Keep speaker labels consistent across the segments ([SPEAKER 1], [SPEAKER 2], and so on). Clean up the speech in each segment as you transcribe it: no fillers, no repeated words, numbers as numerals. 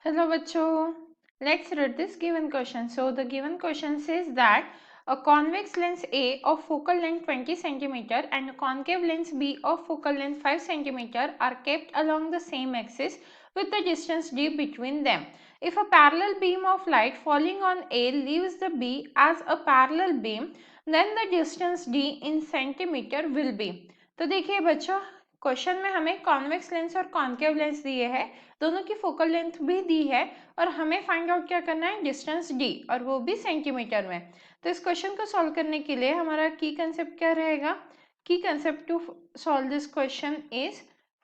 [SPEAKER 1] Hello bachcho, let's read this given question. So the given question says that a convex lens A of focal length 20 cm and a concave lens B of focal length 5 cm are kept along the same axis with the distance d between them. If a parallel beam of light falling on A leaves the B as a parallel beam, then the distance d in centimeter will be. तो देखिए बच्चों, question में हमें convex lens और concave lens दिए हैं, दोनों की फोकल लेंथ भी दी है और हमें फाइंड आउट क्या करना है, डिस्टेंस डी, और वो भी सेंटीमीटर में। तो इस क्वेश्चन को सॉल्व करने के लिए हमारा की कंसेप्ट क्या रहेगा? की concept to solve this question is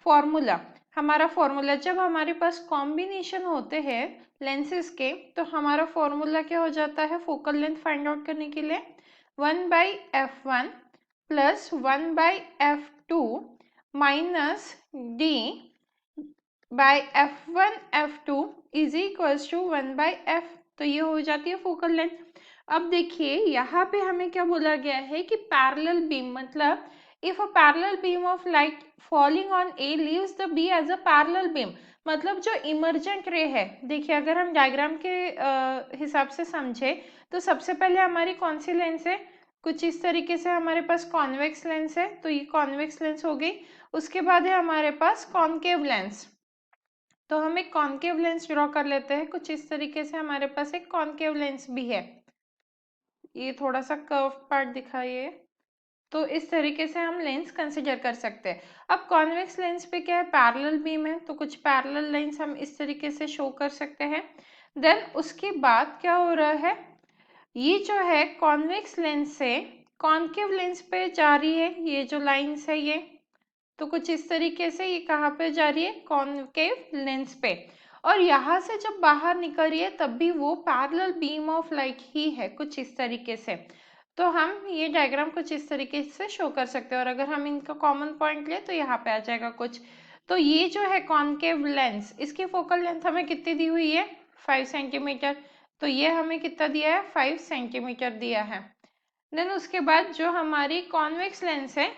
[SPEAKER 1] formula. हमारा फॉर्मूला, जब हमारे पास कॉम्बिनेशन होते हैं लेंसेज के, तो हमारा फॉर्मूला क्या हो जाता है फोकल लेंथ फाइंड आउट करने के लिए? 1/f1 plus 1/f2 minus D by f1 f2 is equals to 1/f। तो ये हो जाती है फोकल लेंथ। अब देखिए यहाँ पे हमें क्या बोला गया है कि पैरेलल बीम, मतलब if a parallel beam of light falling on A leaves the B as a parallel beam, मतलब जो इमर्जेंट रे है। देखिए अगर हम डायग्राम के हिसाब से समझे तो सबसे पहले हमारी कौन सी लेंस है, कुछ इस तरीके से हमारे पास कॉन्वेक्स लेंस है, तो ये कॉन्वेक्स लेंस हो गई। उसके बाद है हमारे पास कॉनकेव लेंस, तो हम एक कॉनकेव लेंस ड्रॉ कर लेते हैं। कुछ इस तरीके से हमारे पास एक कॉनकेव लेंस भी है, ये थोड़ा सा कर्व पार्ट दिखाइए। तो इस तरीके से हम लेंस कंसिडर कर सकते हैं। अब कॉन्वेक्स लेंस पे क्या है, पैरेलल बीम है, तो कुछ पैरेलल लेंस हम इस तरीके से शो कर सकते हैं। देन उसके बाद क्या हो रहा है, ये जो है कॉन्वेक्स लेंस से कॉनकेव लेंस पे जा रही है, ये जो लाइंस है ये, तो कुछ इस तरीके से ये कहाँ पे जा रही है, कॉनकेव लेंस पे। और यहाँ से जब बाहर निकल रही है तब भी वो पैरेलल बीम ऑफ लाइट ही है, कुछ इस तरीके से। तो हम ये डायग्राम कुछ इस तरीके से शो कर सकते हैं, और अगर हम इनका कॉमन पॉइंट ले तो यहाँ पे आ जाएगा कुछ। तो ये जो है कॉनकेव लेंस, इसकी फोकल लेंथ हमें कितनी दी हुई है, 5 सेंटीमीटर। तो ये हमें कितना दिया है, 5 सेंटीमीटर दिया है। देन उसके बाद जो हमारी कॉन्वेक्स लेंस है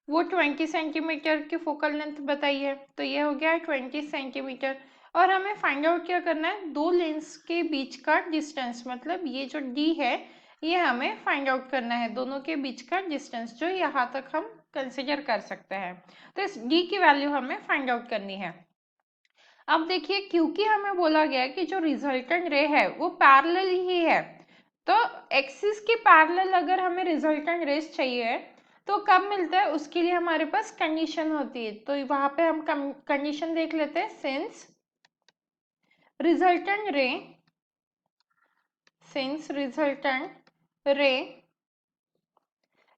[SPEAKER 1] वो 20 सेंटीमीटर की फोकल लेंथ बताई है, तो ये हो गया 20 सेंटीमीटर। और हमें फाइंड आउट क्या करना है, दो लेंस के बीच का डिस्टेंस, मतलब ये जो डी है ये हमें फाइंड आउट करना है, दोनों के बीच का डिस्टेंस जो यहाँ तक हम कंसिडर कर सकते हैं। तो इस डी की वैल्यू हमें फाइंड आउट करनी है। अब देखिए क्योंकि हमें बोला गया कि जो रिजल्टेंट रे है वो पैरेलल ही है, तो एक्सिस के पैरेलल अगर हमें रिजल्टेंट रेस चाहिए तो कब मिलता है, उसके लिए हमारे पास कंडीशन होती है। तो वहां पे हम कंडीशन देख लेते हैं। रिजल्टेंट रे सिंस रिजल्टेंट रे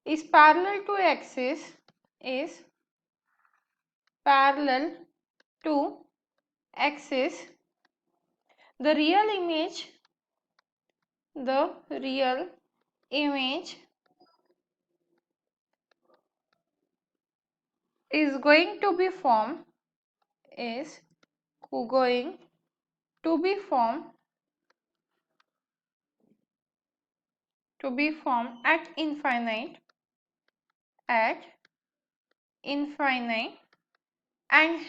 [SPEAKER 1] is parallel to axis is parallel to axis, the real image is going to be formed at infinite and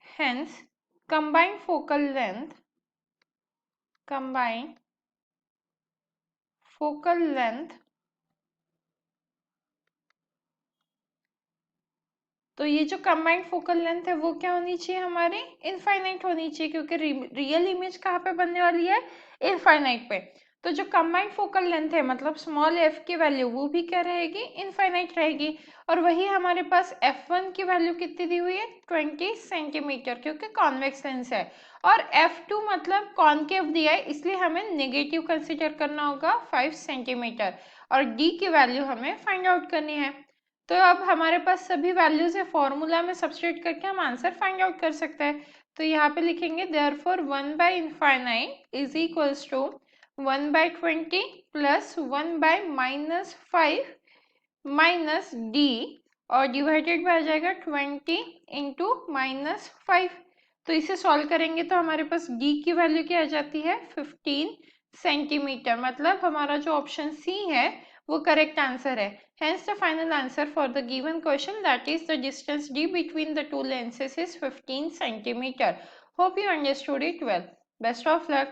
[SPEAKER 1] hence combined focal length तो ये जो कंबाइंड फोकल लेंथ है वो क्या होनी चाहिए, हमारी इनफाइनाइट होनी चाहिए, क्योंकि रियल इमेज कहाँ पे बनने वाली है, इनफाइनाइट पे। तो जो कंबाइंड फोकल लेंथ है, मतलब स्मॉल एफ की वैल्यू वो भी क्या रहेगी, इनफाइनाइट रहेगी। और वही हमारे पास f1 की वैल्यू कितनी दी हुई है, 20 सेंटीमीटर, क्योंकि कॉन्वेक्स लेंस है। और f2 मतलब कॉनकेव दिया है, इसलिए हमें नेगेटिव कंसिडर करना होगा 5 सेंटीमीटर। और d की वैल्यू हमें फाइंड आउट करनी है। तो अब हमारे पास सभी वैल्यूज है, फॉर्मूला में सब्स्टिट्यूट करके हम आंसर फाइंड आउट कर सकते हैं। तो यहाँ पे लिखेंगे therefore 1/infinite is equals to 1/20 plus 1/-5 minus D, और डिवाइडेड बाय आ जाएगा 20 इंटू -5। तो इसे सॉल्व करेंगे तो हमारे पास डी की वैल्यू क्या आ जाती है, 15 सेंटीमीटर। मतलब हमारा जो ऑप्शन सी है वो करेक्ट आंसर है। Hence, the final answer for the given question, that is the distance d between the two lenses, is 15 centimeter. Hope you understood it well. Best of luck.